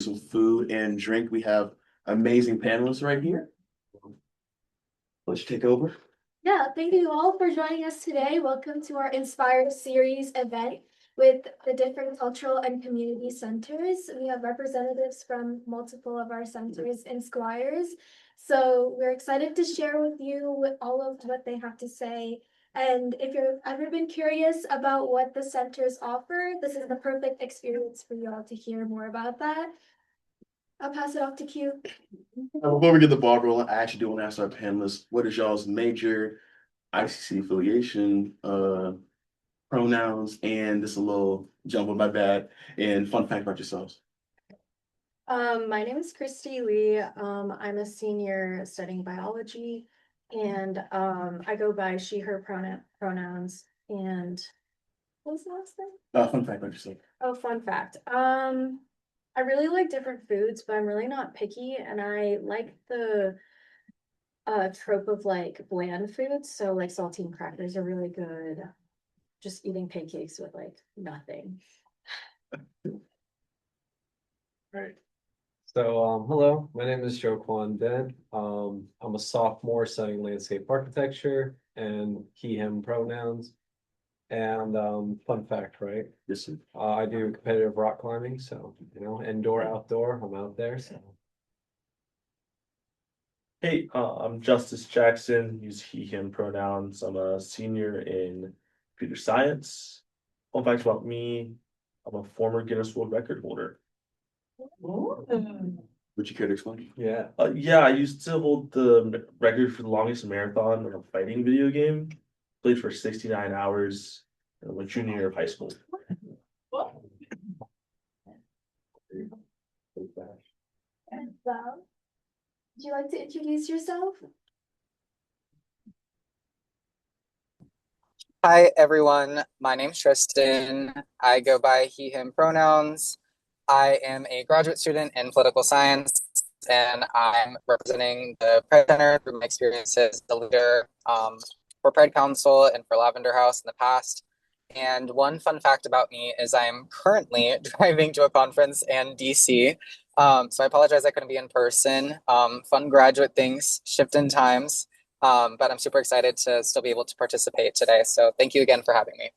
some food and drink. We have amazing panelists right here. Let's take over. Yeah, thank you all for joining us today. Welcome to our Inspire Series event with the different cultural and community centers. We have representatives from multiple of our centers and squires. So we're excited to share with you all of what they have to say. And if you've ever been curious about what the centers offer, this is the perfect experience for you all to hear more about that. I'll pass it off to Q. Before we get the ball rolling, I actually do want to ask our panelists, what is y'all's major ICC affiliation, pronouns, and this a little jump on my bad, and fun fact about yourselves. My name is Christy Lee. I'm a senior studying biology, and I go by she, her pronouns. And what was the last thing? Fun fact about yourself. Oh, fun fact. I really like different foods, but I'm really not picky, and I like the trope of like bland foods. So like saltine crackers are really good. Just eating pancakes with like nothing. Right. So, hello, my name is Joe Kwan Den. I'm a sophomore studying landscape architecture and he, him pronouns. And fun fact, right? Yes, sir. I do competitive rock climbing, so indoor, outdoor, I'm out there. So Hey, I'm Justice Jackson, use he, him pronouns. I'm a senior in computer science. Fun fact about me, I'm a former Guinness World Record holder. Would you care to explain? yeah. Yeah, I used to hold the record for the longest marathon in a fighting video game. Played for 69 hours in my junior year of high school. Well, would you like to introduce yourself? Hi, everyone. My name's Tristan. I go by he, him pronouns. I am a graduate student in political science, and I'm representing the Pride Center through my experiences as a leader for Pride Council and for Lavender House in the past. And one fun fact about me is I'm currently driving to a conference in DC. So I apologize I couldn't be in person. Fun graduate things, shift in times. But I'm super excited to still be able to participate today. So thank you again for having me.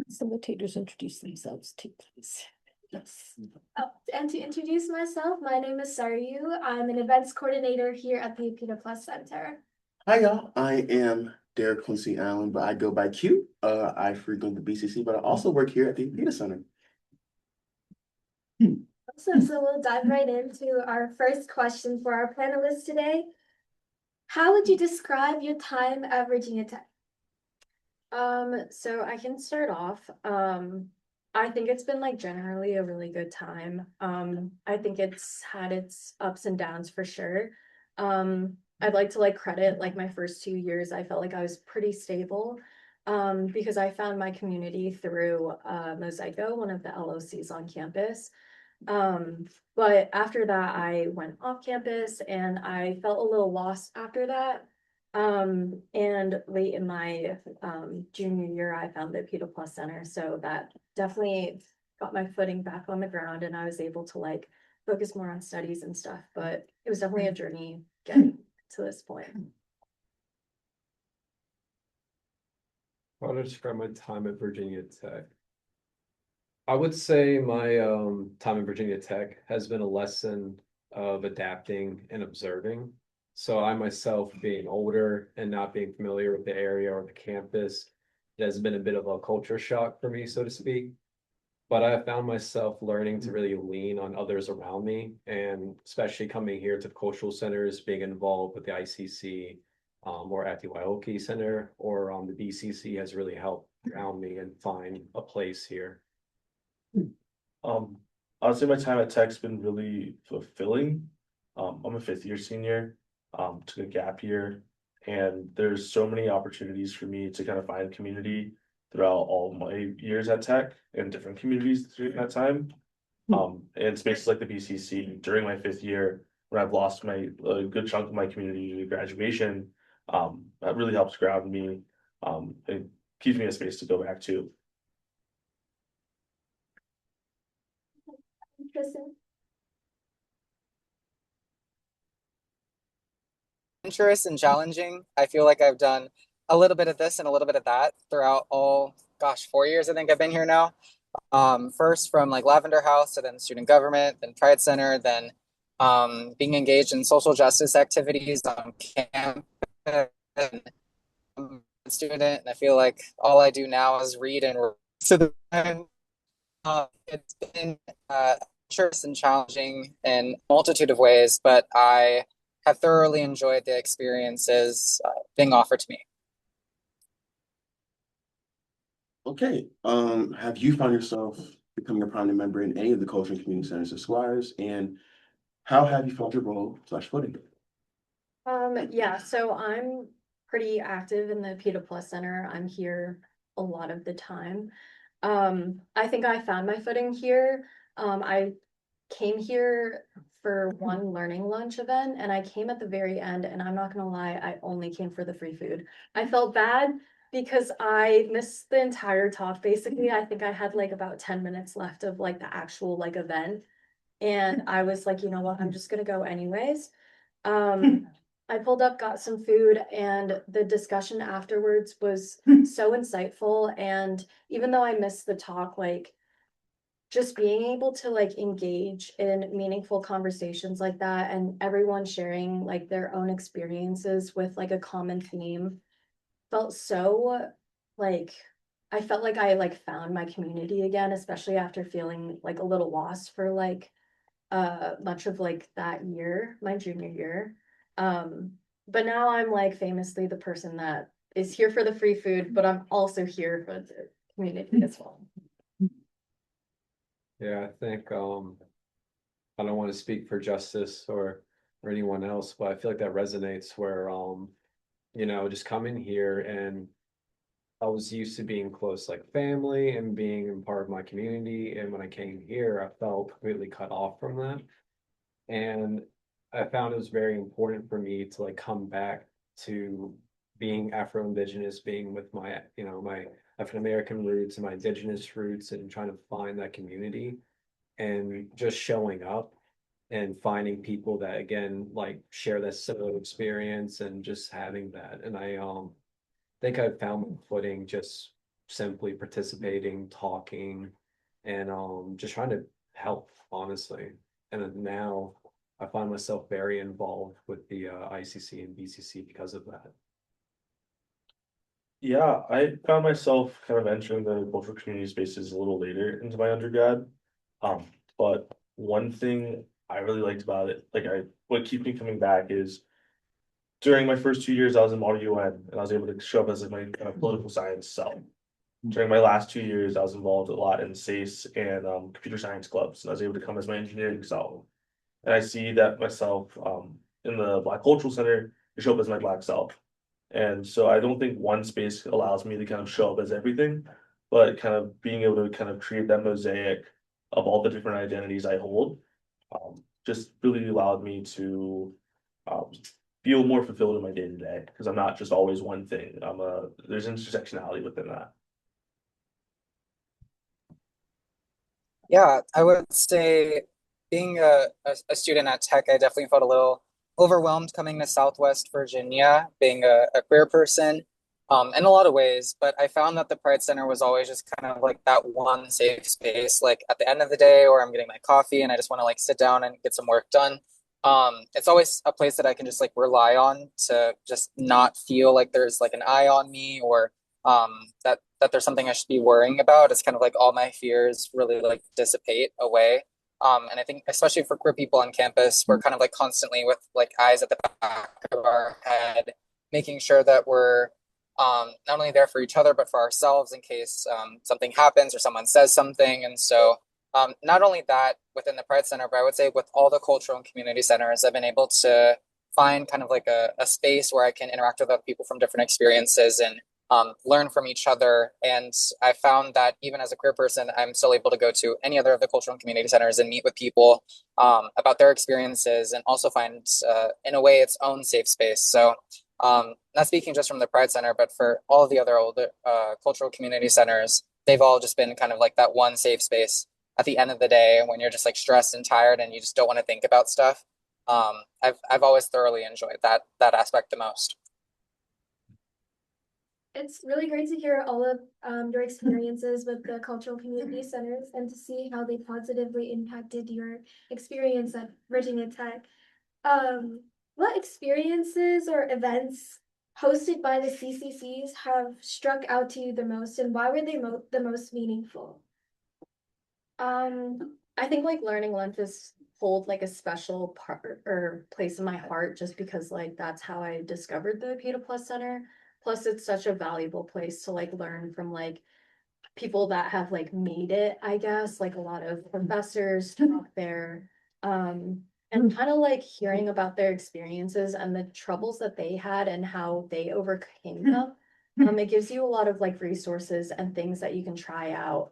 Facilitators introduce themselves too, please. Yes. Oh, and to introduce myself, my name is Saryu. I'm an events coordinator here at the Apita Plus Center. Hi, y'all. I am Derek Quincy Allen, but I go by Q. I frequent the BCC, but I also work here at the Apita Center. Awesome. So we'll dive right into our first question for our panelists today. How would you describe your time at Virginia Tech? So I can start off. I think it's been like generally a really good time. I think it's had its ups and downs for sure. I'd like to like credit like my first 2 years, I felt like I was pretty stable. Because I found my community through Mosaico, one of the LOCs on campus. But after that, I went off campus and I felt a little lost after that. And late in my junior year, I found the Apita Plus Center. So that definitely got my footing back on the ground and I was able to like focus more on studies and stuff. But it was definitely a journey getting to this point. How to describe my time at Virginia Tech? I would say my time at Virginia Tech has been a lesson of adapting and observing. So I myself, being older and not being familiar with the area or the campus, it has been a bit of a culture shock for me, so to speak. But I have found myself learning to really lean on others around me, and especially coming here to the cultural centers, being involved with the ICC, or at the Waioki Center, or the BCC has really helped ground me and find a place here. I would say my time at Tech's been really fulfilling. I'm a fifth year senior, took a gap year, and there's so many opportunities for me to kind of find community throughout all my years at Tech and different communities during that time. And spaces like the BCC during my fifth year, when I've lost my a good chunk of my community due to graduation, that really helps ground me. It keeps me a space to go back to. Kristen? Adventurous and challenging. I feel like I've done a little bit of this and a little bit of that throughout all, gosh, 4 years I think I've been here now. First from like Lavender House to then student government, then Pride Center, then being engaged in social justice activities on campus. And I'm a student, and I feel like all I do now is read and so it's been adventurous and challenging in a multitude of ways, but I have thoroughly enjoyed the experiences being offered to me. Okay, have you found yourself becoming a prominent member in any of the culture and community centers of Squires, and how have you felt your role slash footing? Yeah, so I'm pretty active in the PETA Plus Center. I'm here a lot of the time. I think I found my footing here. I came here for one learning lunch event and I came at the very end, and I'm not gonna lie, I only came for the free food. I felt bad because I missed the entire talk. Basically, I think I had like about 10 minutes left of like the actual like event. And I was like, you know what, I'm just gonna go anyways. I pulled up, got some food, and the discussion afterwards was so insightful. And even though I missed the talk, like just being able to like engage in meaningful conversations like that and everyone sharing like their own experiences with like a common theme felt so like I felt like I like found my community again, especially after feeling like a little lost for like much of like that year, my junior year. But now I'm like famously the person that is here for the free food, but I'm also here for the community as well. Yeah, I think I don't want to speak for Justice or anyone else, but I feel like that resonates where just coming here, and I was used to being close like family and being a part of my community, and when I came here I felt completely cut off from that. And I found it was very important for me to like come back to being Afro-Indigenous, being with my, my African American roots and my Indigenous roots, and trying to find that community and just showing up and finding people that again like share that similar experience and just having that. And I think I found my footing just simply participating, talking, and just trying to help, honestly. And then now I find myself very involved with the ICC and BCC because of that. Yeah, I found myself kind of entering the cultural community spaces a little later into my undergrad. But one thing I really liked about it, what keeps me coming back is during my first 2 years, I was in Model UN and I was able to show up as like, my political science self. During my last 2 years, I was involved a lot in SACE and computer science clubs, and I was able to come as my engineering self. And I see that myself in the Black Cultural Center to show up as my Black self. And so I don't think one space allows me to kind of show up as everything, but kind of being able to kind of create that mosaic of all the different identities I hold, just really allowed me to um, feel more fulfilled in my day to day because I'm not just always one thing. There's intersectionality within that. Yeah, I would say being a student at Tech, I definitely felt a little overwhelmed coming to Southwest Virginia, being a queer person, in a lot of ways. But I found that the Pride Center was always just kind of like that one safe space, like at the end of the day, or I'm getting my coffee and I just want to like sit down and get some work done. It's always a place that I can just like rely on to just not feel like there's like an eye on me, or that there's something I should be worrying about. It's kind of like all my fears really like dissipate away. And I think especially for queer people on campus, we're kind of like constantly with like eyes at the back of our head, making sure that we're not only there for each other, but for ourselves in case something happens or someone says something. And so not only that within the Pride Center, but I would say with all the cultural and community centers, I've been able to find kind of like a space where I can interact with other people from different experiences and learn from each other. And I found that even as a queer person, I'm still able to go to any other of the cultural and community centers and meet with people about their experiences, and also find, in a way, its own safe space. So not speaking just from the Pride Center, but for all of the other older cultural community centers, they've all just been kind of like that one safe space at the end of the day when you're just like stressed and tired and you just don't want to think about stuff. I've always thoroughly enjoyed that aspect the most. It's really great to hear all of your experiences with the cultural community centers and to see how they positively impacted your experience at Virginia Tech. What experiences or events hosted by the CCCs have struck out to you the most, and why were they the most meaningful? I think like learning lunches hold like a special part or place in my heart just because like that's how I discovered the PETA Plus Center. Plus, it's such a valuable place to like learn from like people that have like made it, I guess, like a lot of professors talk there. And kind of like hearing about their experiences and the troubles that they had and how they overcame them. It gives you a lot of like resources and things that you can try out.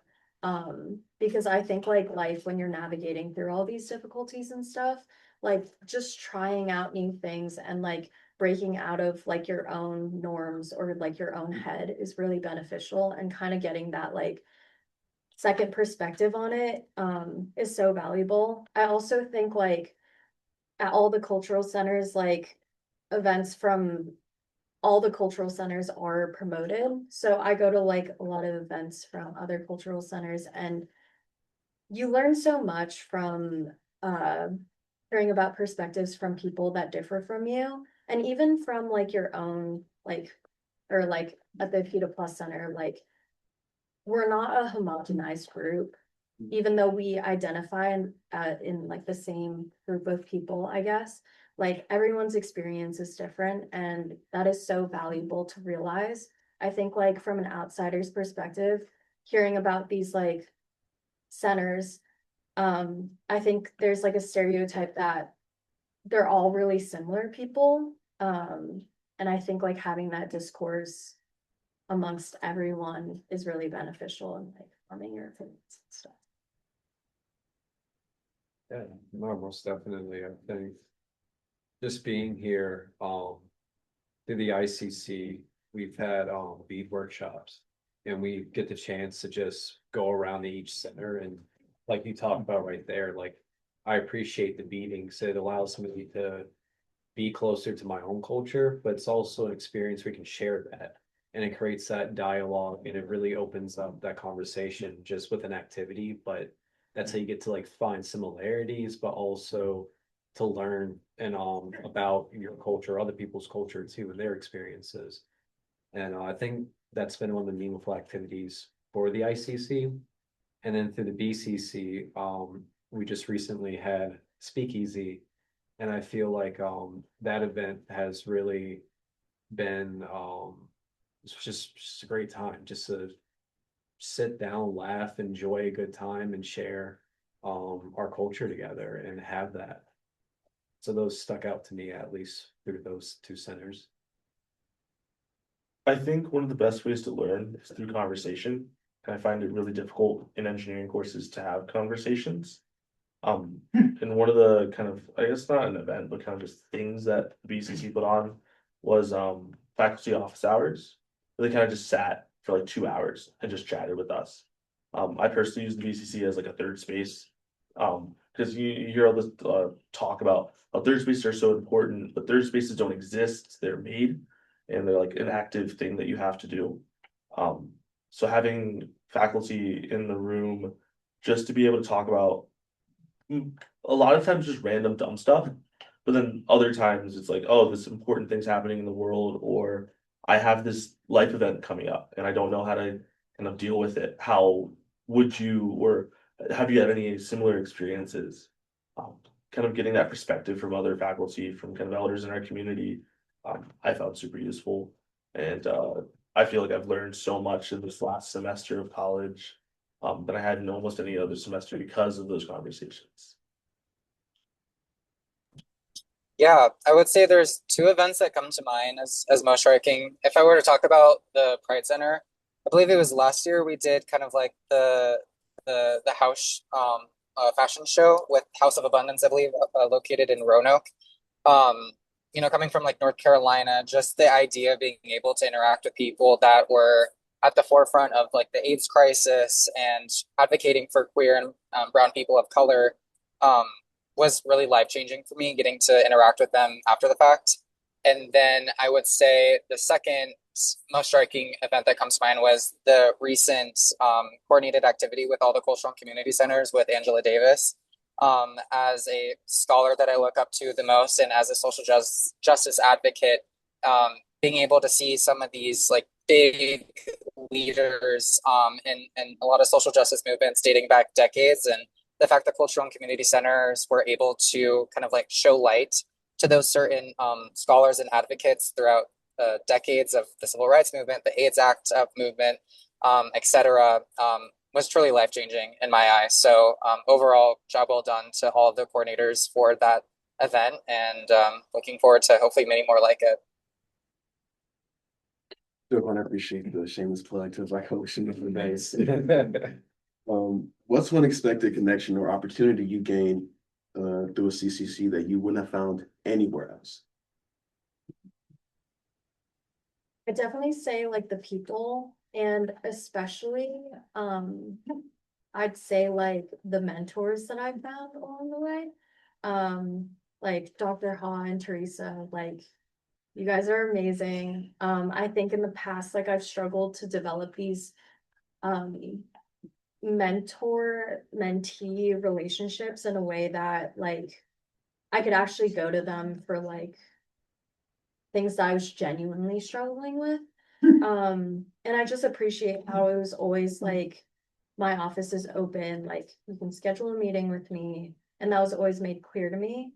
Because I think like life when you're navigating through all these difficulties and stuff, like just trying out new things and like breaking out of like your own norms or like your own head is really beneficial, and kind of getting that like second perspective on it is so valuable. I also think like at all the cultural centers, like events from all the cultural centers are promoted. So I go to like a lot of events from other cultural centers, and you learn so much from hearing about perspectives from people that differ from you, and even from like your own like, or like at the PETA Plus Center, like we're not a homogenized group, even though we identify in like the same group of people, I guess. Like everyone's experience is different, and that is so valuable to realize. I think like from an outsider's perspective, hearing about these like centers, I think there's like a stereotype that they're all really similar people. And I think like having that discourse amongst everyone is really beneficial in like forming your opinions and stuff. Yeah, no, most definitely. I think just being here, through the ICC, we've had bead workshops, and we get the chance to just go around to each center, and like you talked about right there, like I appreciate the beadings. It allows me to be closer to my own culture, but it's also an experience we can share that. And it creates that dialogue, and it really opens up that conversation just with an activity. But that's how you get to like find similarities, but also to learn and about your culture, other people's culture too, and their experiences. And I think that's been one of the meaningful activities for the ICC. And then through the BCC, we just recently had Speakeasy, and I feel like that event has really been it's just a great time just to sit down, laugh, enjoy a good time, and share our culture together and have that. So those stuck out to me at least through those two centers. I think one of the best ways to learn is through conversation. And I find it really difficult in engineering courses to have conversations. And one of the kind of, I guess not an event, but kind of just things that BCC put on was faculty office hours. They kind of just sat for like 2 hours and just chatted with us. I personally use the BCC as like a third space. Because you hear all this talk about how third spaces are so important, but third spaces don't exist, they're made, and they're like an active thing that you have to do. So having faculty in the room just to be able to talk about a lot of times just random dumb stuff, but then other times it's like, oh, this important thing's happening in the world, or I have this life event coming up and I don't know how to kind of deal with it. How would you, or have you had any similar experiences? Kind of getting that perspective from other faculty, from kind of elders in our community, I found super useful. And I feel like I've learned so much in this last semester of college than I had in almost any other semester because of those conversations. Yeah, I would say there's two events that come to mind as most striking. If I were to talk about the Pride Center, I believe it was last year we did kind of like the house fashion show with House of Abundance, I believe, located in Roanoke. You know, coming from like North Carolina, just the idea of being able to interact with people that were at the forefront of like the AIDS crisis and advocating for queer and brown people of color um, was really life changing for me, getting to interact with them after the fact. And then I would say the second most striking event that comes to mind was the recent coordinated activity with all the cultural and community centers with Angela Davis. As a scholar that I look up to the most and as a social justice advocate, being able to see some of these like big leaders in a lot of social justice movements dating back decades, and the fact that cultural and community centers were able to kind of like show light to those certain scholars and advocates throughout decades of the civil rights movement, the AIDS Act movement, etc., was truly life changing in my eyes. So overall, job well done to all of the coordinators for that event, and looking forward to hopefully many more like it. I want to appreciate the shameless plug to Black Ocean of the Base. What's one expected connection or opportunity you gained through a CCC that you wouldn't have found anywhere else? I definitely say like the people, and especially I'd say like the mentors that I've found along the way. Like Dr. Ha and Teresa, like you guys are amazing. I think in the past, like I've struggled to develop these mentor mentee relationships in a way that like I could actually go to them for like things that I was genuinely struggling with. And I just appreciate how it was always like my office is open, like you can schedule a meeting with me, and that was always made clear to me.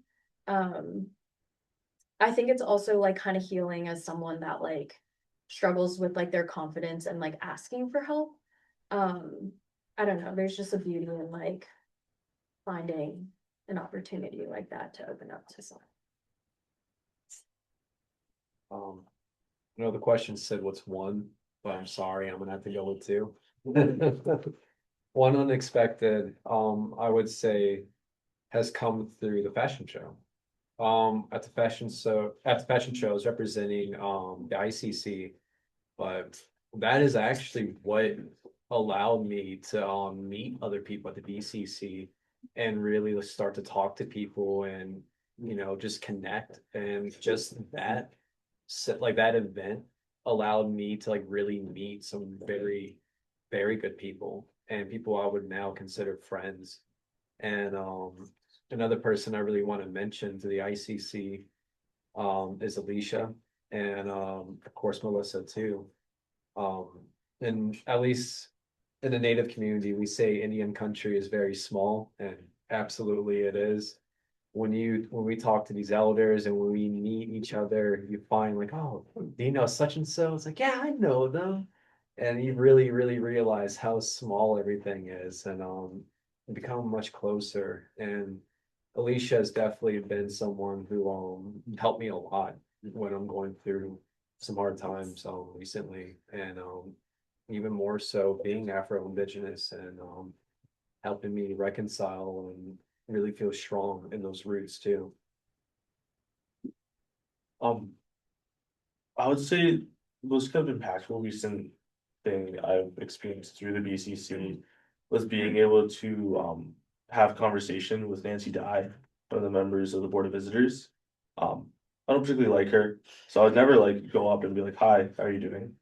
I think it's also like kind of healing as someone that like struggles with like their confidence and like asking for help. I don't know, there's just a beauty in like finding an opportunity like that to open up to someone. I know the question said what's one, but I'm sorry, I'm gonna have to go with two. One unexpected, I would say, has come through the fashion show. At the fashion shows representing the ICC, but that is actually what allowed me to meet other people at the BCC and really start to talk to people and just connect, and just that like that event allowed me to like really meet some very very good people and people I would now consider friends. And another person I really want to mention to the ICC is Alicia, and of course Melissa too. And at least in the Native community, we say Indian country is very small, and absolutely it is. When we talk to these elders and when we meet each other, you find like, oh, do you know such and so? It's like, yeah, I know them. And you really, really realize how small everything is, and become much closer. And Alicia has definitely been someone who helped me a lot when I'm going through some hard times recently, and even more so being Afro-Indigenous, and helping me reconcile and really feel strong in those roots too. I would say the most kind of impactful recent thing I've experienced through the BCC was being able to have conversation with Nancy Dye, one of the members of the Board of Visitors. I don't particularly like her, so I would never like go up and be like, "Hi, how are you doing?"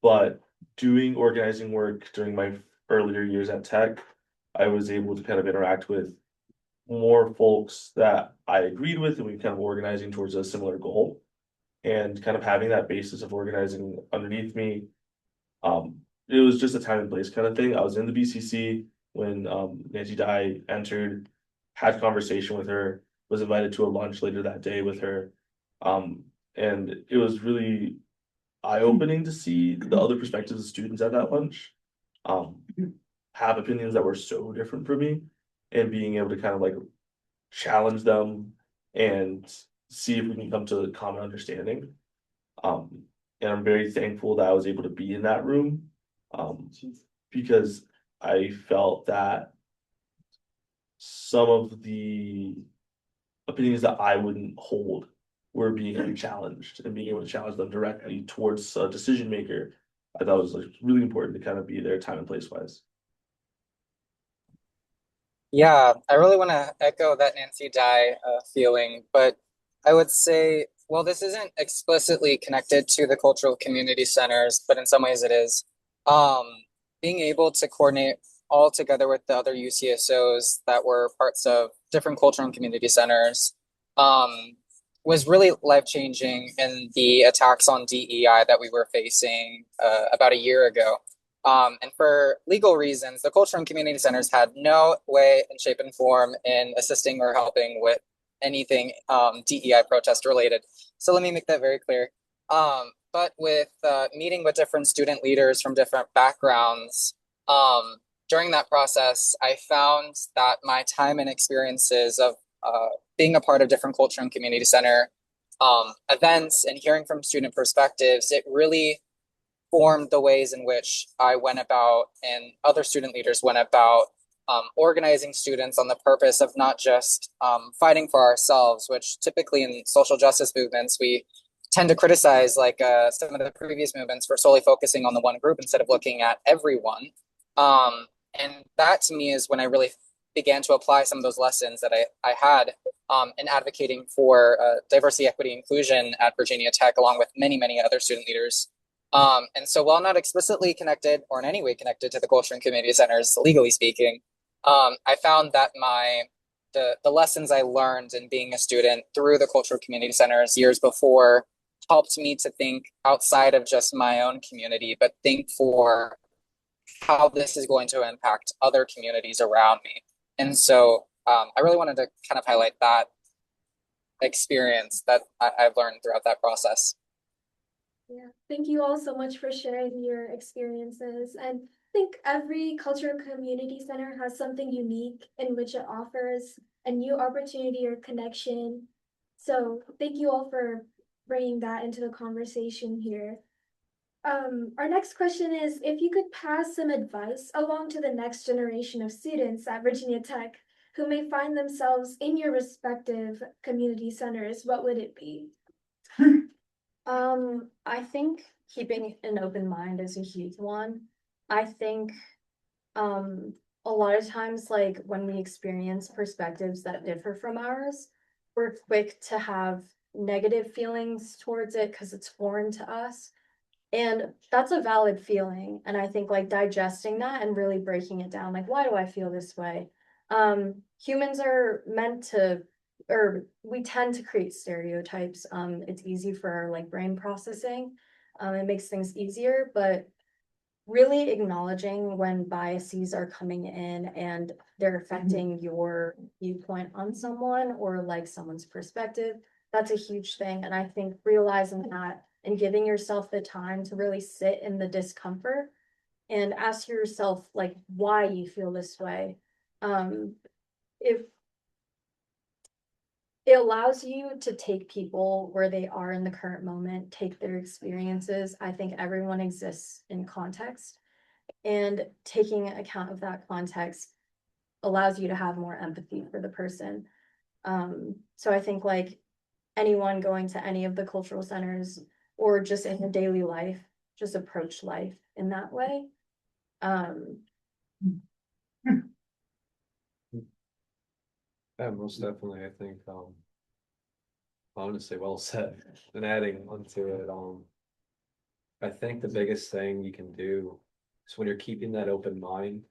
But doing organizing work during my earlier years at Tech, I was able to kind of interact with more folks that I agreed with, and we kind of organizing towards a similar goal. And kind of having that basis of organizing underneath me, it was just a time and place kind of thing. I was in the BCC when Nancy Dye entered, had conversation with her, was invited to a lunch later that day with her. And it was really eye-opening to see the other perspectives of students at that lunch. Have opinions that were so different from me, and being able to kind of like challenge them and see if we can come to a common understanding. And I'm very thankful that I was able to be in that room, because I felt that some of the opinions that I wouldn't hold were being challenged, and being able to challenge them directly towards a decision maker I thought it was like really important to kind of be there time and place wise. Yeah, I really want to echo that Nancy Dye feeling, but I would say, well, this isn't explicitly connected to the cultural community centers, but in some ways it is. Um, Being able to coordinate all together with the other UCSOs that were parts of different cultural and community centers was really life-changing in the attacks on DEI that we were facing about a year ago. And for legal reasons, the cultural and community centers had no way and shape and form in assisting or helping with anything DEI protest related. So let me make that very clear. But with meeting with different student leaders from different backgrounds, during that process, I found that my time and experiences of being a part of different culture and community center events and hearing from student perspectives, it really formed the ways in which I went about and other student leaders went about organizing students on the purpose of not just fighting for ourselves, which typically in social justice movements, we tend to criticize like some of the previous movements for solely focusing on the one group instead of looking at everyone. And that to me is when I really began to apply some of those lessons that I had in advocating for diversity, equity, inclusion at Virginia Tech, along with many, many other student leaders. And so while not explicitly connected or in any way connected to the culture and community centers, legally speaking, I found that the lessons I learned in being a student through the cultural community centers years before helped me to think outside of just my own community, but think for how this is going to impact other communities around me. And so I really wanted to kind of highlight that experience that I've learned throughout that process. Yeah, thank you all so much for sharing your experiences. And I think every cultural community center has something unique in which it offers a new opportunity or connection. So thank you all for bringing that into the conversation here. Our next question is, if you could pass some advice along to the next generation of students at Virginia Tech who may find themselves in your respective community centers, what would it be? I think keeping an open mind is a huge one. I think a lot of times, like when we experience perspectives that differ from ours, we're quick to have negative feelings towards it because it's foreign to us. And that's a valid feeling. And I think like digesting that and really breaking it down, like, why do I feel this way? Humans are meant to, or we tend to create stereotypes. It's easy for our like brain processing. It makes things easier, but really acknowledging when biases are coming in and they're affecting your viewpoint on someone or like someone's perspective, that's a huge thing. And I think realizing that and giving yourself the time to really sit in the discomfort and ask yourself like why you feel this way. If it allows you to take people where they are in the current moment, take their experiences. I think everyone exists in context, and taking account of that context allows you to have more empathy for the person. So I think like anyone going to any of the cultural centers or just in your daily life, just approach life in that way. Yeah, most definitely, I think, honestly, well said. And adding onto it, I think the biggest thing you can do is when you're keeping that open mind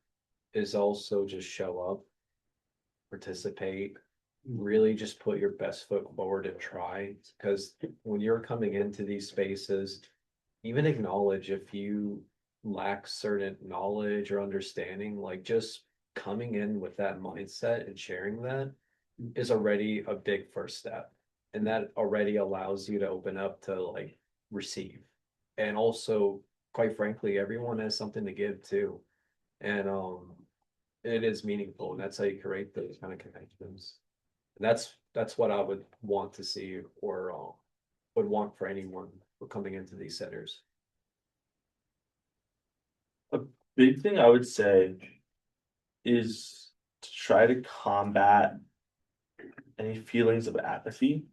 is also just show up, participate, really just put your best foot forward and try. Because when you're coming into these spaces, even acknowledge if you lack certain knowledge or understanding, like just coming in with that mindset and sharing that is already a big first step. And that already allows you to open up to like receive. And also, quite frankly, everyone has something to give too. And it is meaningful, and that's how you create those kind of connections. And that's what I would want to see or would want for anyone who coming into these centers. A big thing I would say is to try to combat any feelings of apathy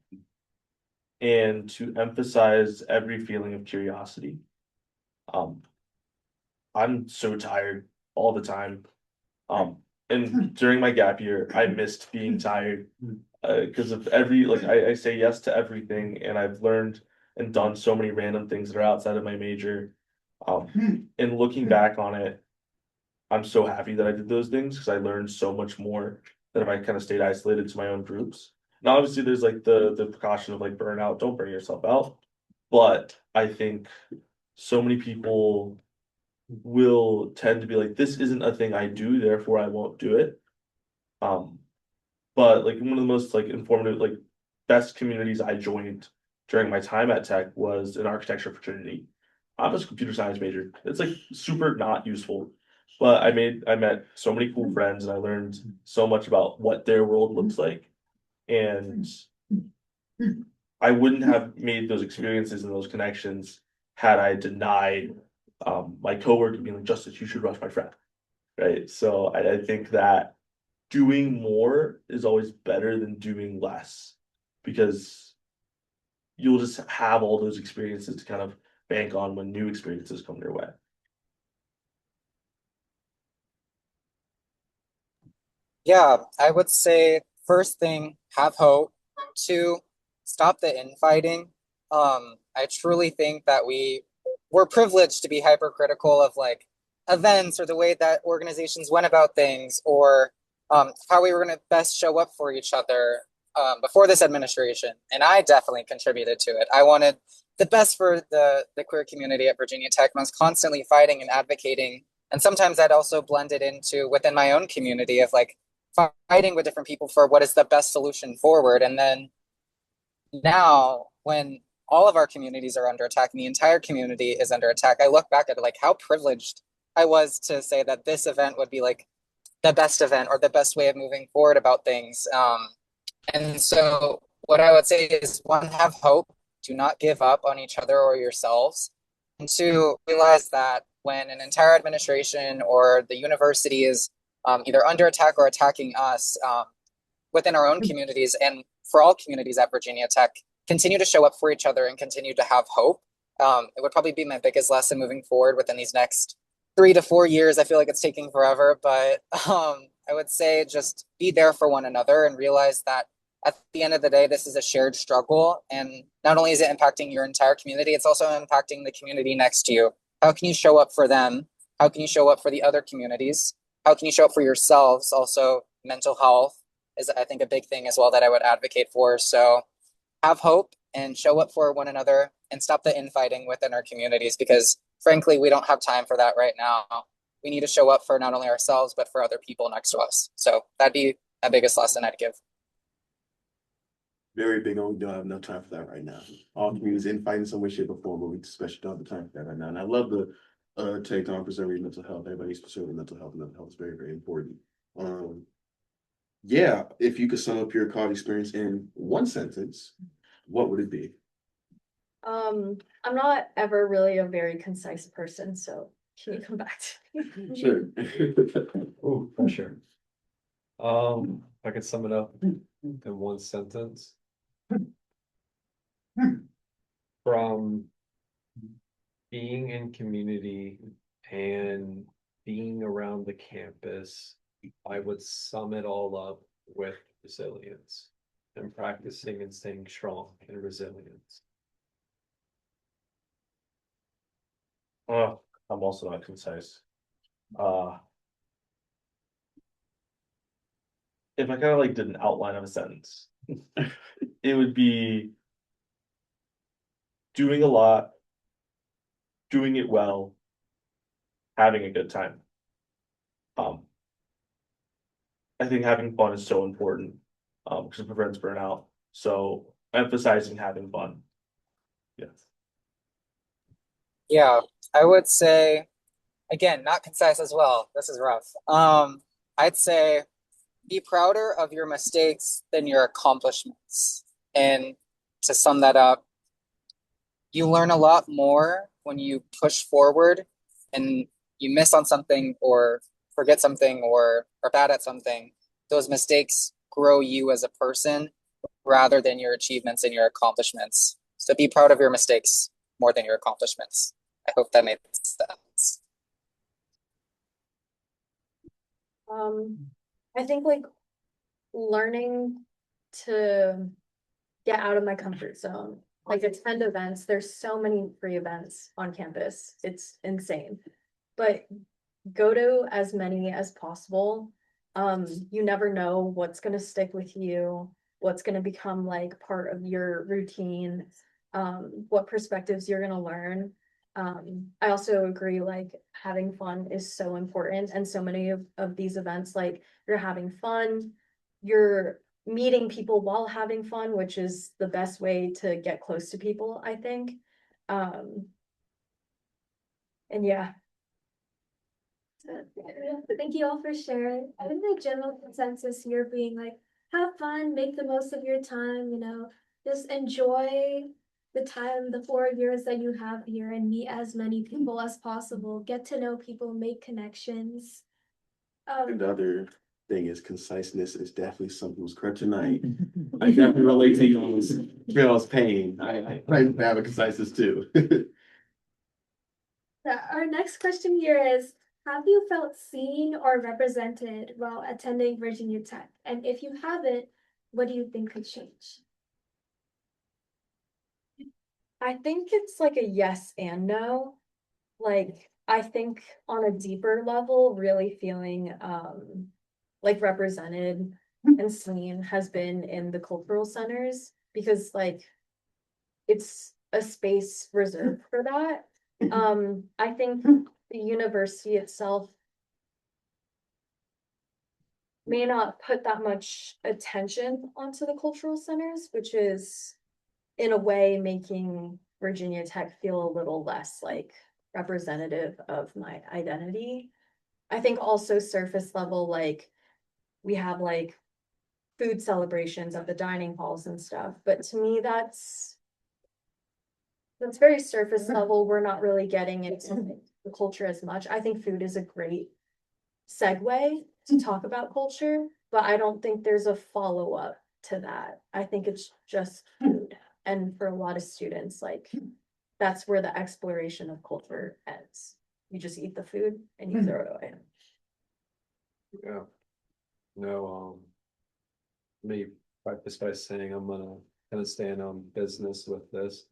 and to emphasize every feeling of curiosity. I'm so tired all the time. And during my gap year, I missed being tired. Because of I say yes to everything, and I've learned and done so many random things that are outside of my major. And looking back on it, I'm so happy that I did those things because I learned so much more than if I kind of stayed isolated to my own groups. Now, obviously, there's like the precaution of like burnout, don't burn yourself out. But I think so many people will tend to be like, this isn't a thing I do, therefore I won't do it. But like one of the most like informative, like best communities I joined during my time at Tech was an architecture fraternity. I was a computer science major. It's like super not useful. But I met so many cool friends and I learned so much about what their world looks like. And I wouldn't have made those experiences and those connections had I denied my coworker being like, Justice, you should rush my friend. Right. So I think that doing more is always better than doing less because you'll just have all those experiences to kind of bank on when new experiences come your way. Yeah, I would say first thing, have hope. Two, stop the infighting. I truly think that we're privileged to be hypercritical of like events or the way that organizations went about things or how we were going to best show up for each other before this administration. And I definitely contributed to it. I wanted the best for the queer community at Virginia Tech. And I was constantly fighting and advocating. And sometimes I'd also blended into within my own community of like fighting with different people for what is the best solution forward. And then now, when all of our communities are under attack and the entire community is under attack, I look back at it like how privileged I was to say that this event would be like the best event or the best way of moving forward about things. And so, what I would say is one, have hope, do not give up on each other or yourselves. And two, realize that when an entire administration or the university is either under attack or attacking us within our own communities and for all communities at Virginia Tech, continue to show up for each other and continue to have hope. It would probably be my biggest lesson moving forward within these next 3 to 4 years. I feel like it's taking forever, but I would say just be there for one another and realize that at the end of the day, this is a shared struggle. And not only is it impacting your entire community, it's also impacting the community next to you. How can you show up for them? How can you show up for the other communities? How can you show up for yourselves? Also, mental health is, I think, a big thing as well that I would advocate for. So have hope and show up for one another and stop the infighting within our communities because frankly, we don't have time for that right now. We need to show up for not only ourselves, but for other people next to us. So that'd be the biggest lesson I'd give. Very big on, we don't have enough time for that right now. All communities infighting in some way, shape, or form, but we especially don't have the time for that right now. And I love the take on preserving mental health. Everybody's pursuing mental health. Mental health is very, very important. Yeah, if you could sum up your college experience in one sentence, what would it be? I'm not ever really a very concise person, so can you come back to me? Sure. Oh, pressure. If I could sum it up in one sentence. From being in community and being around the campus, I would sum it all up with resilience and practicing and staying strong in resilience. Oh, I'm also not concise. If I kind of like did an outline of a sentence, it would be doing a lot, doing it well, having a good time. I think having fun is so important because it prevents burnout. So emphasizing having fun. Yes. Yeah, I would say, again, not concise as well. This is rough. I'd say be prouder of your mistakes than your accomplishments. And to sum that up, you learn a lot more when you push forward and you miss on something or forget something or are bad at something. Those mistakes grow you as a person rather than your achievements and your accomplishments. So be proud of your mistakes more than your accomplishments. I hope that made sense. I think like learning to get out of my comfort zone, like attend events. There's so many free events on campus. It's insane. But go to as many as possible. You never know what's gonna stick with you, what's gonna become like part of your routine, what perspectives you're gonna learn. I also agree, like having fun is so important, and so many of these events, like you're having fun, you're meeting people while having fun, which is the best way to get close to people, I think. And yeah. Thank you all for sharing. I think the general consensus here being like, have fun, make the most of your time, just enjoy the time, the 4 years that you have here and meet as many people as possible, get to know people, make connections. And the other thing is conciseness is definitely something's kryptonite. I definitely relate to y'all's pain. I have a conciseness too. Our next question here is, have you felt seen or represented while attending Virginia Tech? And if you haven't, what do you think could change? I think it's like a yes and no. Like, I think on a deeper level, really feeling like represented and seen has been in the cultural centers, because like it's a space reserved for that. I think the university itself may not put that much attention onto the cultural centers, which is in a way making Virginia Tech feel a little less like representative of my identity. I think also surface level, like we have like food celebrations at the dining halls and stuff, but to me that's very surface level. We're not really getting into the culture as much. I think food is a great segue to talk about culture, but I don't think there's a follow-up to that. I think it's just food. And for a lot of students, like that's where the exploration of culture ends. You just eat the food and you throw it away. Yeah. No, let me preface by saying I'm gonna kind of stand on business with this.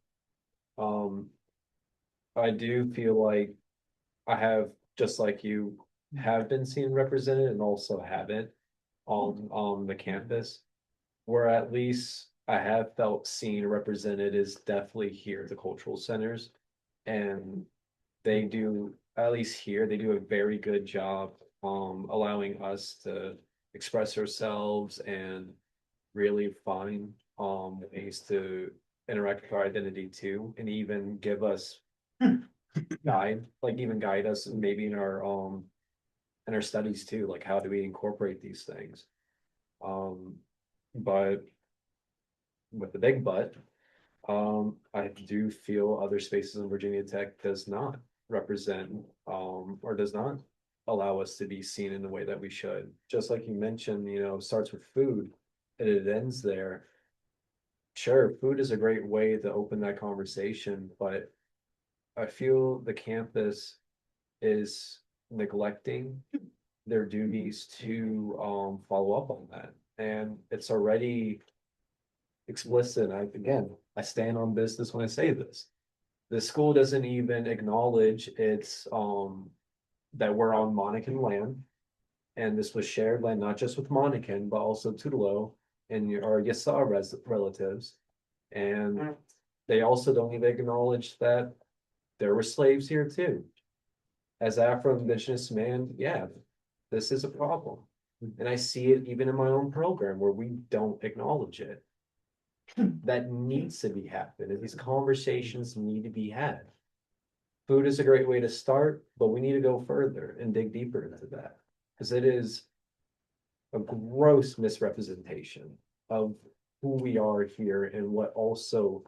I do feel like I have, just like you, have been seen represented and also haven't on the campus. Where at least I have felt seen represented is definitely here at the cultural centers. And they do, at least here, they do a very good job allowing us to express ourselves and really find ways to interact with our identity too, and even give us guide us maybe in our studies too, like how do we incorporate these things. But with the big but, I do feel other spaces in Virginia Tech does not represent or does not allow us to be seen in the way that we should. Just like you mentioned, starts with food and it ends there. Sure, food is a great way to open that conversation, but I feel the campus is neglecting their duties to follow up on that. And it's already explicit. I stand on business when I say this. The school doesn't even acknowledge its that we're on Monacan land. And this was shared land not just with Monacan, but also Tutelo and our Yasa relatives. And they also don't even acknowledge that there were slaves here too. As Afro-Indigenous man, yeah, this is a problem. And I see it even in my own program where we don't acknowledge it. That needs to be happened, and these conversations need to be had. Food is a great way to start, but we need to go further and dig deeper into that, because it is a gross misrepresentation of who we are here and what also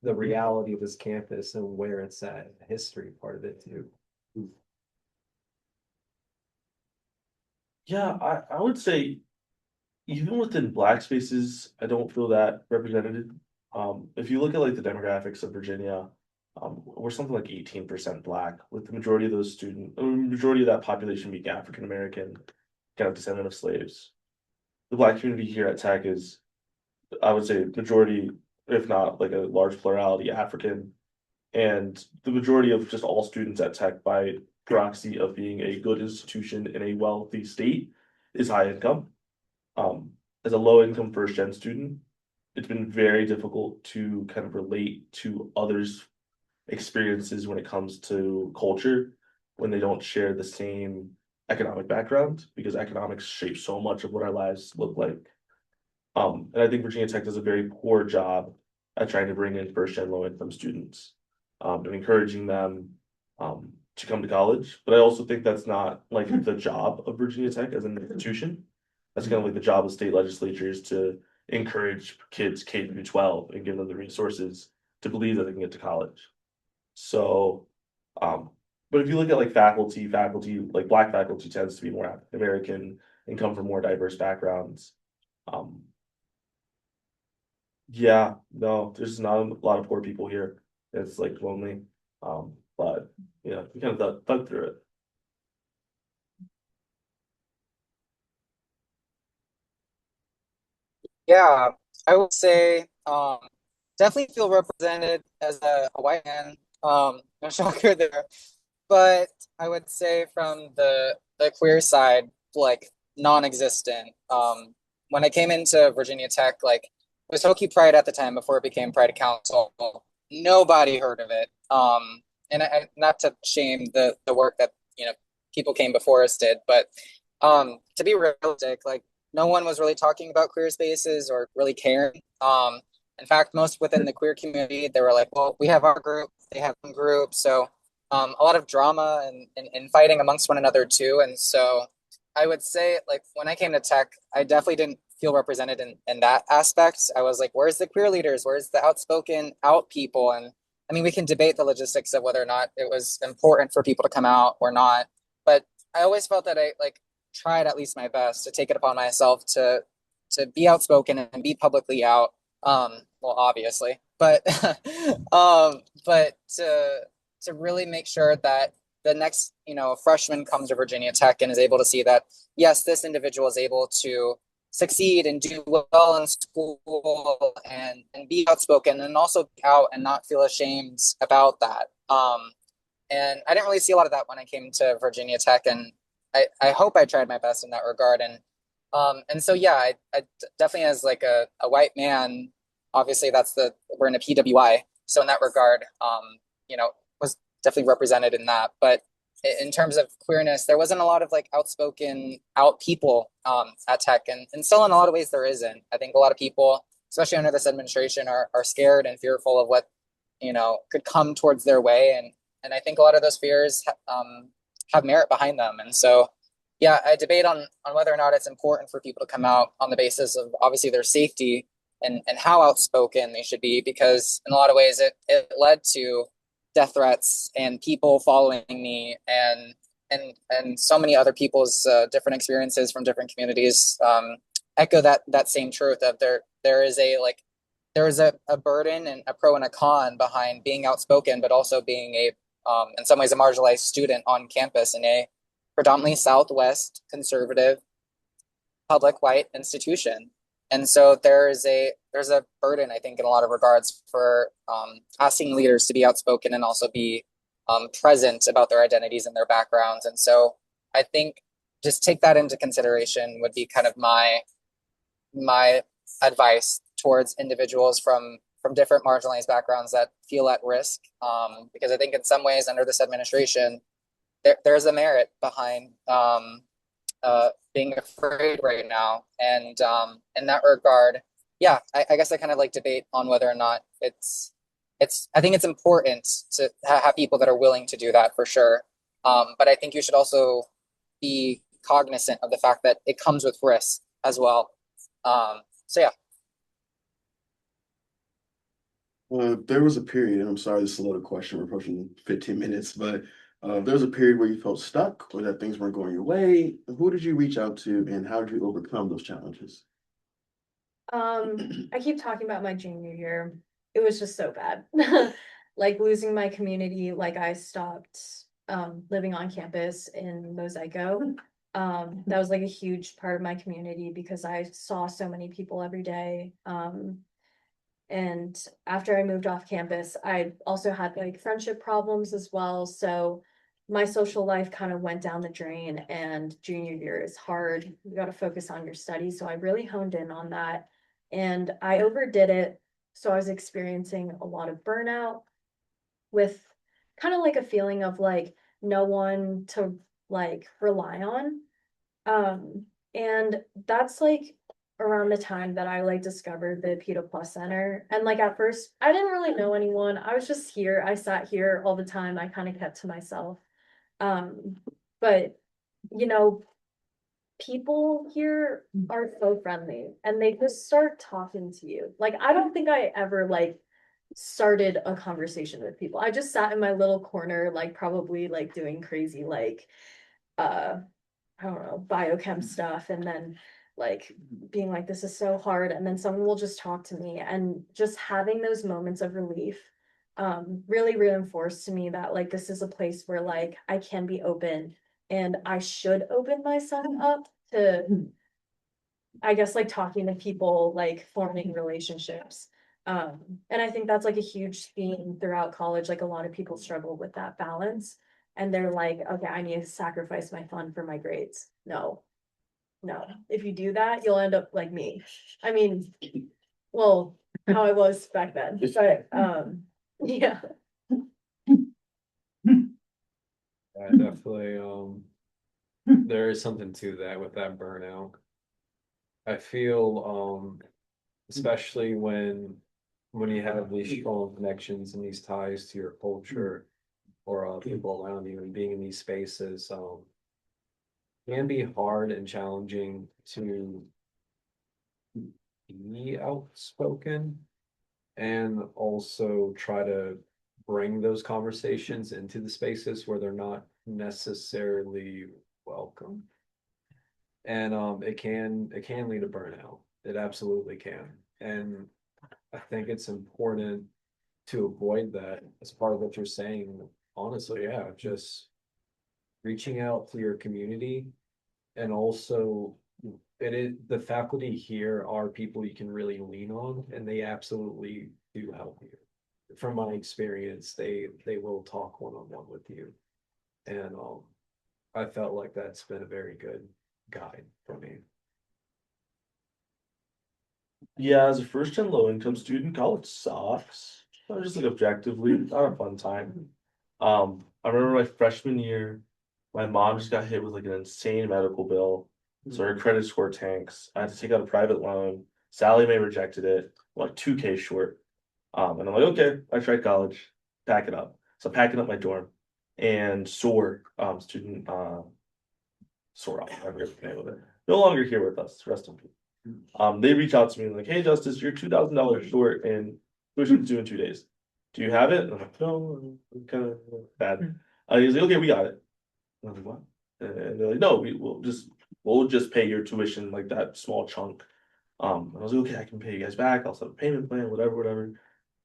the reality of this campus and where it's at, the history part of it too. Yeah, I would say even within Black spaces, I don't feel that represented. If you look at like the demographics of Virginia, we're something like 18% Black, with the majority of those majority of that population being African American. kind of descendant of slaves. The Black community here at Tech is, I would say, majority, if not like a large plurality, African. And the majority of just all students at Tech, by proxy of being a good institution in a wealthy state, is high income. As a low income first gen student, it's been very difficult to kind of relate to others' experiences when it comes to culture when they don't share the same economic background, because economics shapes so much of what our lives look like. And I think Virginia Tech does a very poor job at trying to bring in first gen low income students, and encouraging them to come to college. But I also think that's not like the job of Virginia Tech as an institution. That's kind of like the job of state legislatures to encourage kids K through 12 and give them the resources to believe that they can get to college. So, but if you look at like faculty, like Black faculty tends to be more African American and come from more diverse backgrounds. Yeah, no, there's not a lot of poor people here. It's like lonely. But yeah, we kind of thug through it. Yeah, I would say definitely feel represented as a white man. No shocker there. But I would say from the queer side, like non-existent. When I came into Virginia Tech, like it was Hokie Pride at the time before it became Pride Council. Nobody heard of it. And not to shame the work that people came before us did, but to be realistic, like no one was really talking about queer spaces or really caring. In fact, most within the queer community, they were like, well, we have our group, they have one group. So a lot of drama and fighting amongst one another too. And so I would say, like, when I came to Tech, I definitely didn't feel represented in that aspect. I was like, where's the queer leaders? Where's the outspoken out people? And I mean, we can debate the logistics of whether or not it was important for people to come out or not. But I always felt that I like tried at least my best to take it upon myself to be outspoken and be publicly out. Well, obviously, but but to really make sure that the next freshman comes to Virginia Tech and is able to see that yes, this individual is able to succeed and do well in school and be outspoken and also be out and not feel ashamed about that. And I didn't really see a lot of that when I came to Virginia Tech, and I hope I tried my best in that regard. And so yeah, I definitely, as like a white man, obviously we're in a PWI, so in that regard, was definitely represented in that. But in terms of queerness, there wasn't a lot of like outspoken out people at Tech, and still in a lot of ways there isn't. I think a lot of people, especially under this administration, are scared and fearful of what could come towards their way, and I think a lot of those fears have merit behind them. And so yeah, I debate on whether or not it's important for people to come out on the basis of obviously their safety and how outspoken they should be, because in a lot of ways it led to death threats and people following me and so many other people's different experiences from different communities echo that same truth of there is a burden and a pro and a con behind being outspoken, but also being a in some ways a marginalized student on campus in a predominantly Southwest conservative public white institution. And so there's a burden, I think, in a lot of regards for asking leaders to be outspoken and also be present about their identities and their backgrounds. And so I think just take that into consideration would be kind of my advice towards individuals from different marginalized backgrounds that feel at risk. Because I think in some ways under this administration, there's a merit behind being afraid right now. And in that regard, yeah, I guess I kind of like debate on whether or not I think it's important to have people that are willing to do that for sure. But I think you should also be cognizant of the fact that it comes with risk as well. So yeah. There was a period, and I'm sorry, this is a little question, we're approaching 15 minutes, but there was a period where you felt stuck or that things weren't going your way. Who did you reach out to and how did you overcome those challenges? I keep talking about my junior year. It was just so bad. Like losing my community, like I stopped living on campus in Mosaico. That was like a huge part of my community because I saw so many people every day. And after I moved off campus, I also had like friendship problems as well. So my social life kind of went down the drain, and junior year is hard. You got to focus on your studies. So I really honed in on that and I overdid it. So I was experiencing a lot of burnout with kind of like a feeling of like no one to like rely on. And that's like around the time that I like discovered the PETA Plus Center. And like at first, I didn't really know anyone. I was just here. I sat here all the time. I kind of kept to myself. Um, but you know, people here are so friendly and they just start talking to you. Like I don't think I ever like started a conversation with people. I just sat in my little corner, like probably like doing crazy like uh I don't know, biochem stuff, and then like being like, this is so hard. And then someone will just talk to me, and just having those moments of relief really reinforced to me that like this is a place where like I can be open and I should open myself up to, I guess, like talking to people, like forming relationships. And I think that's like a huge theme throughout college. Like a lot of people struggle with that balance. And they're like, okay, I need to sacrifice my fun for my grades. No, no. If you do that, you'll end up like me. I mean, well, how I was back then. But yeah. Yeah, definitely, there is something to that with that burnout. I feel, especially when you have these strong connections and these ties to your culture or people around you and being in these spaces, can be hard and challenging to be outspoken and also try to bring those conversations into the spaces where they're not necessarily welcome. And it can lead to burnout. It absolutely can. And I think it's important to avoid that as part of what you're saying. Honestly, yeah, just reaching out to your community, and also it is the faculty here are people you can really lean on, and they absolutely do help you. From my experience, they will talk one-on-one with you. And I felt like that's been a very good guide for me. Yeah, as a first gen low income student, college sucks. Just like objectively, not a fun time. I remember my freshman year, my mom just got hit with like an insane medical bill. So her credit score tanks. I had to take out a private loan. Sally Mae rejected it, like 2K short. And I'm like, okay, I tried college, pack it up. So I'm packing up my dorm, and SOAR, student SOAR, I forget the name of it. No longer here with us. Rest in peace. They reach out to me like, hey, Justice, you're $2,000 short and tuition's due in 2 days. Do you have it? And I'm like, no, I'm kind of bad. He's like, okay, we got it. And I was like, what? And they're like, no, we'll just pay your tuition, like that small chunk. And I was like, okay, I can pay you guys back. I'll set a payment plan, whatever, whatever.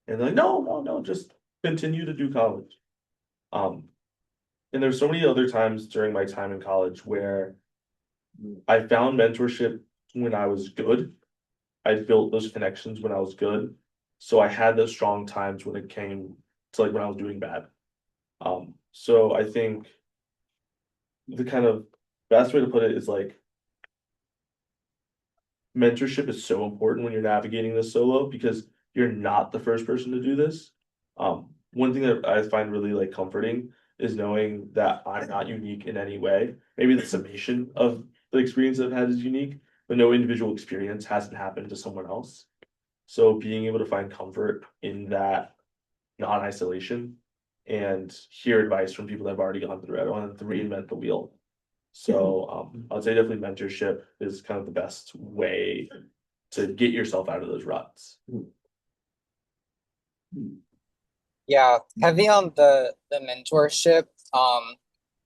And they're like, no, just continue to do college. Um, and there's so many other times during my time in college where I found mentorship when I was good. I built those connections when I was good. So I had those strong times when it came to like when I was doing bad. So I think the kind of best way to put it is like mentorship is so important when you're navigating this solo because you're not the first person to do this. One thing that I find really like comforting is knowing that I'm not unique in any way. Maybe the summation of the experience I've had is unique, but no individual experience hasn't happened to someone else. So being able to find comfort in that non-isolation and hear advice from people that have already gone through it. I don't have to reinvent the wheel. So I'd say definitely mentorship is kind of the best way to get yourself out of those ruts. Yeah, heavy on the mentorship.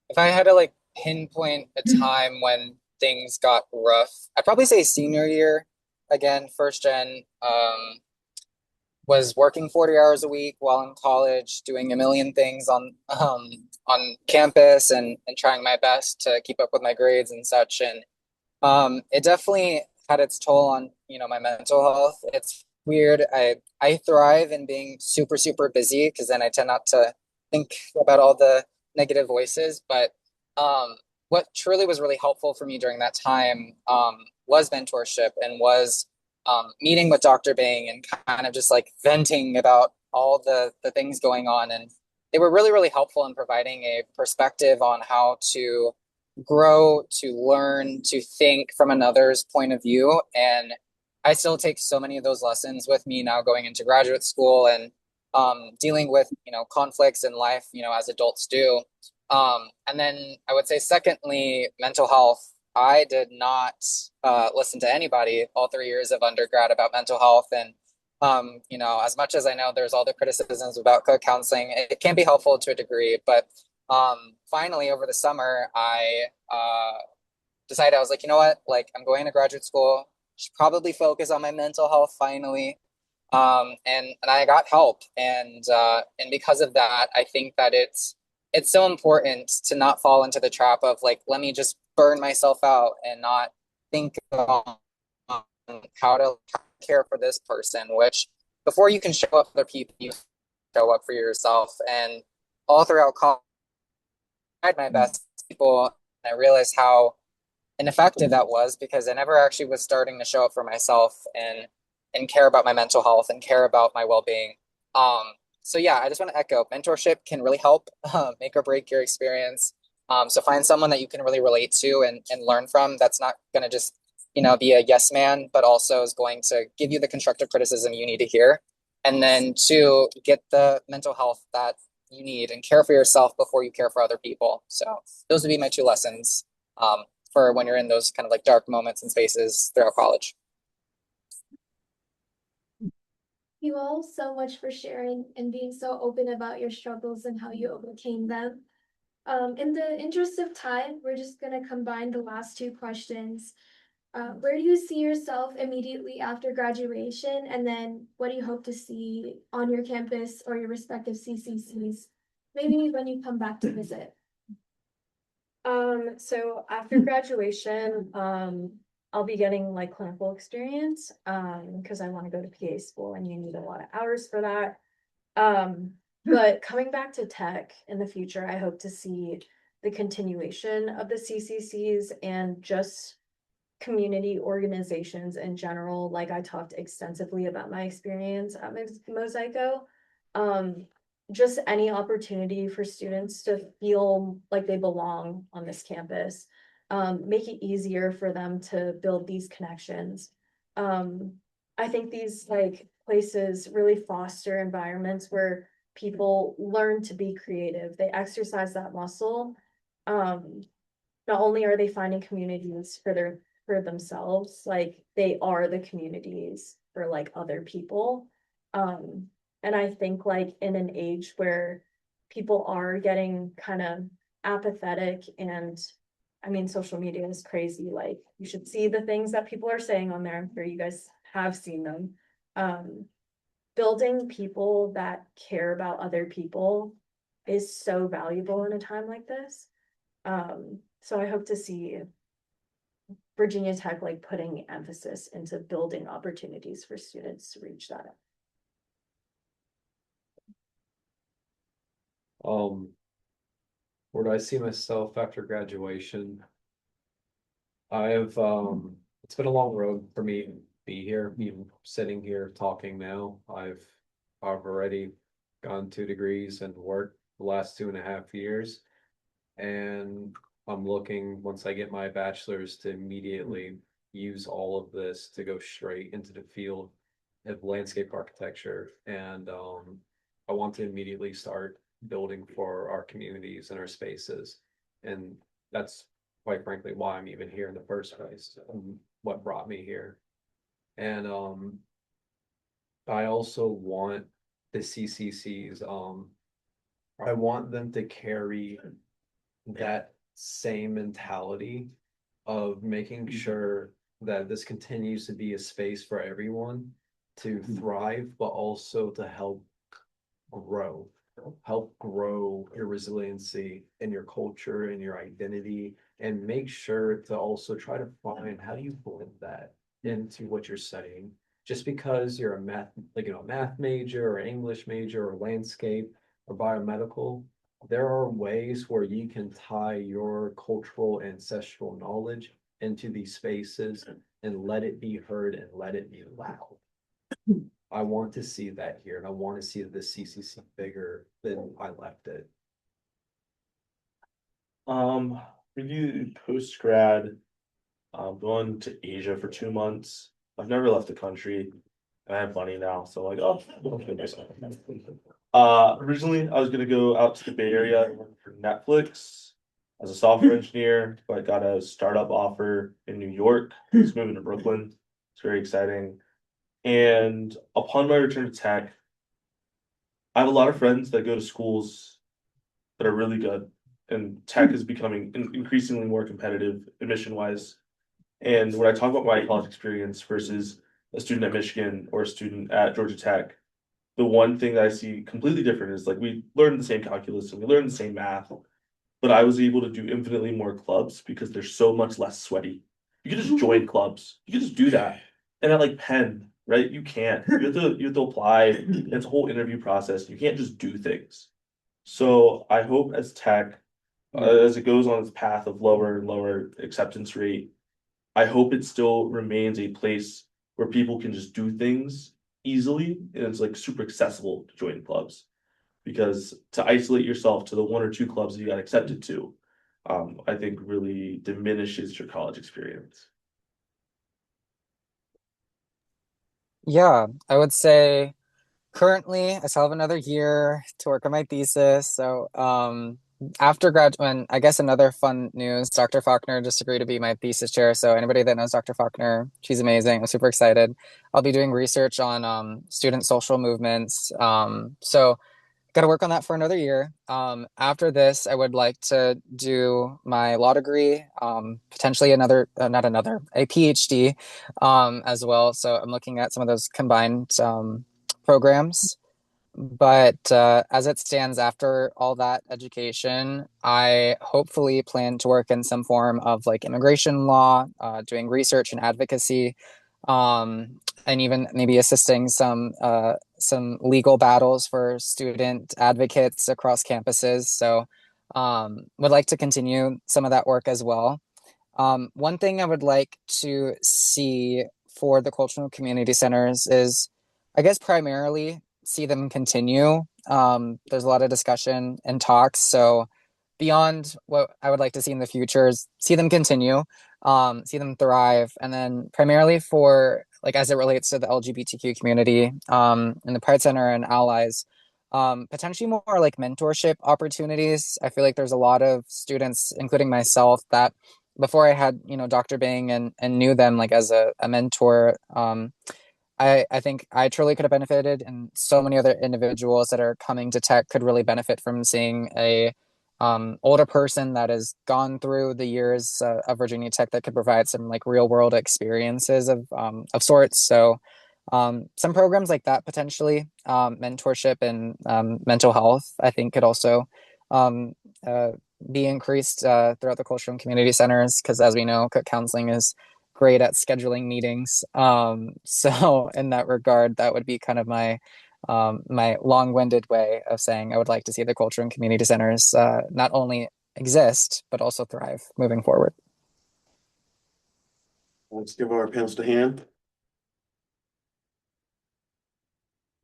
If I had to like pinpoint a time when things got rough, I'd probably say senior year again, first gen. was working 40 hours a week while in college, doing a million things on campus and trying my best to keep up with my grades and such. And it definitely had its toll on, my mental health. It's weird. I thrive in being super, super busy because then I tend not to think about all the negative voices. But what truly was really helpful for me during that time was mentorship and was meeting with Dr. Bing and kind of just like venting about all the things going on. And they were really, really helpful in providing a perspective on how to grow, to learn, to think from another's point of view. And I still take so many of those lessons with me now going into graduate school and dealing with, conflicts in life, as adults do. And then I would say, secondly, mental health. I did not listen to anybody all 3 years of undergrad about mental health. And, as much as I know there's all the criticisms about counseling, it can be helpful to a degree. But finally, over the summer, I decided I was like, you know what, like I'm going to graduate school, should probably focus on my mental health finally. And I got help, and because of that, I think that it's so important to not fall into the trap of like, let me just burn myself out and not think on how to care for this person, which before you can show up for other people, you show up for yourself. And all throughout college, I tried my best with people, and I realized how ineffective that was because I never actually was starting to show up for myself and care about my mental health and care about my well-being. So yeah, I just want to echo mentorship can really help make or break your experience. So find someone that you can really relate to and learn from. That's not going to just, be a yes man, but also is going to give you the constructive criticism you need to hear. And then two, get the mental health that you need and care for yourself before you care for other people. So those would be my two lessons for when you're in those kind of like dark moments and spaces throughout college. You all so much for sharing and being so open about your struggles and how you overcame them. In the interest of time, we're just gonna combine the last two questions. Where do you see yourself immediately after graduation? And then what do you hope to see on your campus or your respective CCCs? Maybe when you come back to visit. So after graduation, I'll be getting like clinical experience, because I want to go to PA school and you need a lot of hours for that. But coming back to tech in the future, I hope to see the continuation of the CCCs and just community organizations in general. Like I talked extensively about my experience at Mosaico. Just any opportunity for students to feel like they belong on this campus. Make it easier for them to build these connections. I think these like places really foster environments where people learn to be creative. They exercise that muscle. Not only are they finding communities for themselves, like they are the communities for like other people. And I think like in an age where people are getting kind of apathetic and I mean, social media is crazy. Like you should see the things that people are saying on there. I'm sure you guys have seen them. Building people that care about other people is so valuable in a time like this. So I hope to see Virginia Tech like putting emphasis into building opportunities for students to reach that. Where do I see myself after graduation? I've it's been a long road for me to be here, even sitting here talking now. I've already gone 2 degrees and worked the last 2.5 years. And I'm looking, once I get my bachelor's, to immediately use all of this to go straight into the field of landscape architecture. And I want to immediately start building for our communities and our spaces. And that's quite frankly why I'm even here in the first place, what brought me here. And I also want the CCCs, I want them to carry that same mentality of making sure that this continues to be a space for everyone to thrive, but also to grow, help grow your resiliency and your culture and your identity, and make sure to also try to find how do you blend that into what you're studying. Just because you're a math major or English major or landscape or biomedical, there are ways where you can tie your cultural ancestral knowledge into these spaces and let it be heard and let it be loud. I want to see that here, and I want to see the CCC bigger than I left it. For you post grad, going to Asia for 2 months. I've never left the country. And I have money now, so like, oh. Originally I was gonna go out to the Bay Area and work for Netflix as a software engineer, but I got a startup offer in New York. It's moving to Brooklyn. It's very exciting. And upon my return to tech, I have a lot of friends that go to schools that are really good, and tech is becoming increasingly more competitive admission wise. And when I talk about my college experience versus a student at Michigan or a student at Georgia Tech, the one thing that I see completely different is like we learned the same calculus and we learned the same math, but I was able to do infinitely more clubs because they're so much less sweaty. You can just join clubs. You can just do that. And at like Penn, right? You can't. You have to apply. It's a whole interview process. You can't just do things. So I hope as tech, as it goes on its path of lower and lower acceptance rate, I hope it still remains a place where people can just do things easily and it's like super accessible to join clubs. Because to isolate yourself to the one or two clubs that you got accepted to, I think really diminishes your college experience. Yeah, I would say currently I still have another year to work on my thesis. So after graduate, I guess another fun news, Dr. Faulkner just agreed to be my thesis chair. So anybody that knows Dr. Faulkner, she's amazing. I'm super excited. I'll be doing research on student social movements. So got to work on that for another year. After this, I would like to do my law degree, potentially a PhD as well. So I'm looking at some of those combined programs. But as it stands, after all that education, I hopefully plan to work in some form of like immigration law, doing research and advocacy, and even maybe assisting some legal battles for student advocates across campuses. So would like to continue some of that work as well. One thing I would like to see for the cultural community centers is, I guess, primarily see them continue. There's a lot of discussion and talks. So beyond what I would like to see in the future is see them continue, see them thrive. And then primarily for like as it relates to the LGBTQ community, and the Pride Center and allies, potentially more like mentorship opportunities. I feel like there's a lot of students, including myself, that before I had, Dr. Bing and knew them like as a mentor, I think I truly could have benefited, and so many other individuals that are coming to tech could really benefit from seeing a older person that has gone through the years of Virginia Tech that could provide some like real world experiences of sorts. So some programs like that potentially, mentorship and mental health, I think could also be increased throughout the cultural and community centers, because as we know, Cook Counseling is great at scheduling meetings. So in that regard, that would be kind of my my long-winded way of saying I would like to see the culture and community centers not only exist, but also thrive moving forward. Let's give our panelists a hand.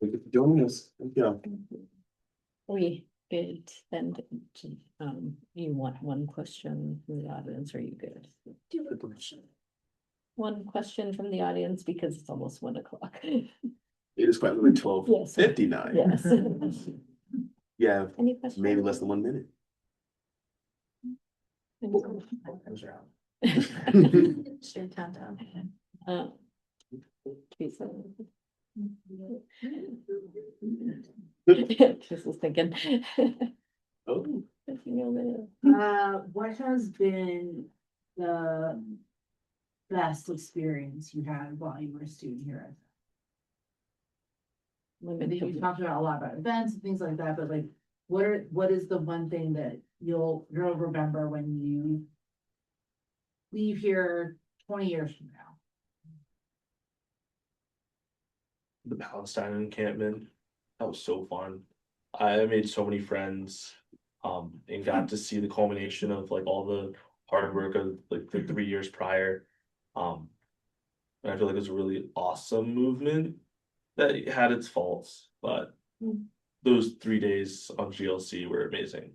Thank you for joining us. Thank you. We good, then, you want one question from the audience, or are you good? Do you have a question? One question from the audience, because it's almost 1 o'clock. It is quite literally 12:59. Yes. Yeah, Any questions? maybe less than 1 minute. Straight downtown. Teresa. Just was thinking. Oh, What has been the best experience you had while you were a student here? limit think we the- talked about a lot about events and things like that, but like, what is the one thing that you'll remember when you leave here 20 years from now? The Palestine encampment, that was so fun. I made so many friends, and got to see the culmination of like all the hard work of like the 3 years prior. And I feel like it's a really awesome movement that had its faults, but those 3 days on GLC were amazing.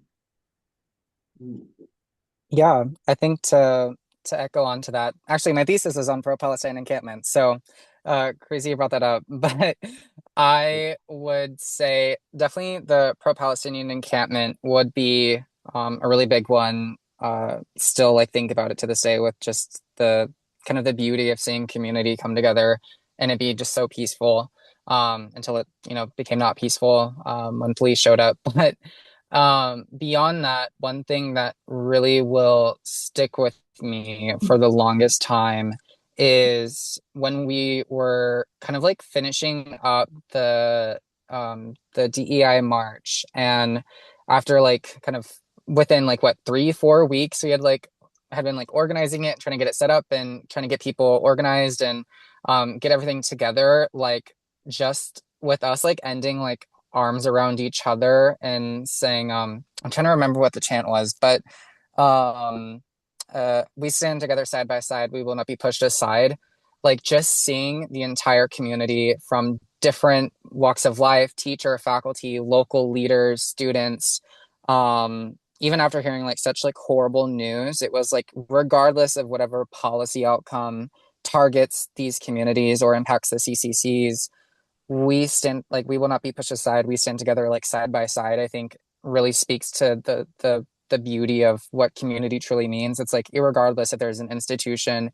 Yeah, I think to echo on to that, actually my thesis is on pro-Palestine encampment, so crazy you brought that up. But I would say definitely the pro-Palestinian encampment would be a really big one. Still like think about it to this day with just the kind of the beauty of seeing community come together and it be just so peaceful until it, you know, became not peaceful when police showed up. But beyond that, one thing that really will stick with me for the longest time is when we were kind of like finishing up the DEI march, and after like kind of within like what 3-4 weeks we had been like organizing it, trying to get it set up and trying to get people organized and get everything together, like just with us like ending like arms around each other and saying I'm trying to remember what the chant was, but we stand together side by side, we will not be pushed aside. Like just seeing the entire community from different walks of life, teacher, faculty, local leaders, students, even after hearing like such like horrible news, it was like regardless of whatever policy outcome targets these communities or impacts the CCCs, we stand like we will not be pushed aside. We stand together like side by side. I think really speaks to the beauty of what community truly means. It's like irregardless if there's an institution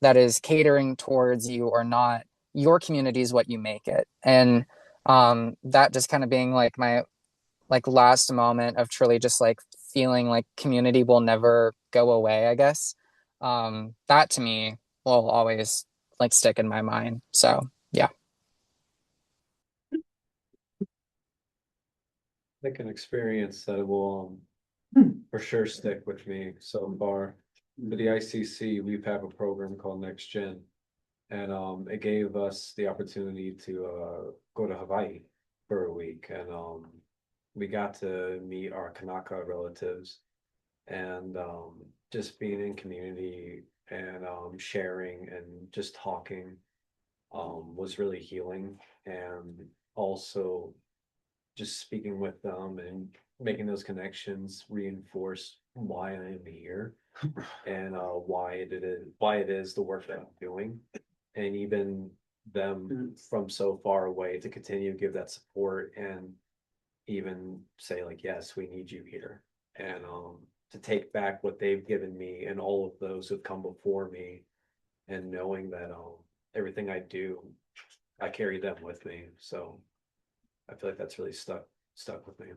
that is catering towards you or not, your community is what you make it. And that just kind of being like my like last moment of truly just like feeling like community will never go away, I guess. That to me will always like stick in my mind. So yeah. Like an experience that will for sure stick with me so far. For the ICC, we have a program called Next Gen, and it gave us the opportunity to go to Hawaii for a week, and we got to meet our Kanaka relatives, and just being in community and sharing and just talking was really healing, and also just speaking with them and making those connections reinforce why I am here and why it is the work that I'm doing, and even them from so far away to continue to give that support and even say like, yes, we need you here, and to take back what they've given me and all of those who've come before me, and knowing that everything I do, I carry them with me. So I feel like that's really stuck with me.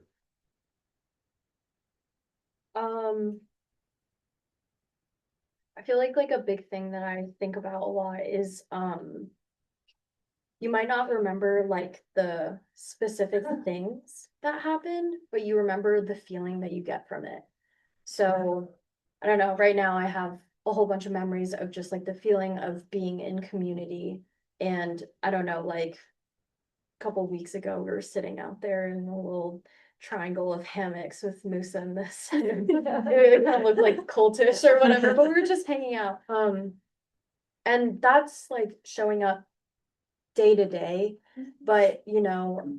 I feel like a big thing that I think about a lot is you might not remember like the specific things that happened, but you remember the feeling that you get from it. So I don't know, right now I have a whole bunch of memories of just like the feeling of being in community. And I don't know, like a couple weeks ago, we were sitting out there in a little triangle of hammocks with Musa and this. It kind of looked like cultish or whatever, but we were just hanging out. And that's like showing up day to day, but you know,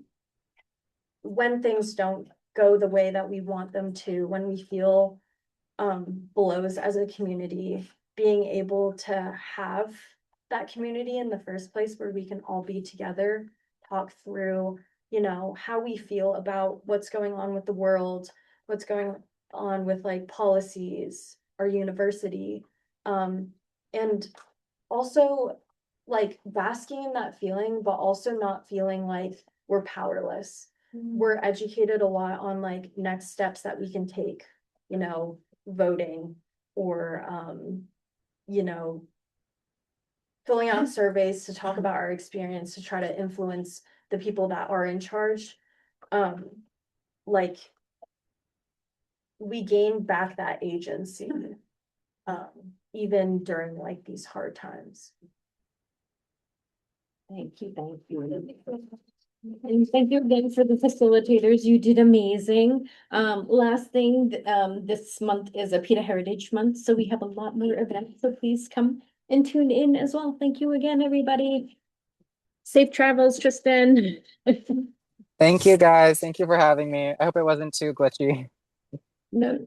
when things don't go the way that we want them to, when we feel blows as a community, being able to have that community in the first place where we can all be together, talk through, you know, how we feel about what's going on with the world, what's going on with like policies, our university, and also like basking in that feeling, but also not feeling like we're powerless. We're educated a lot on like next steps that we can take, you know, voting or you know, filling out surveys to talk about our experience to try to influence the the people that are in charge, like we gain back that agency, even during like these hard times. Thank you, thank you. And thank you again for the facilitators. You did amazing. Last thing, this month is a PETA Heritage Month, so we have a lot more events, so please come and tune in as well. Thank you again, everybody. Safe travels, Tristan. Thank you guys. Thank you for having me. I hope it wasn't too glitchy. No.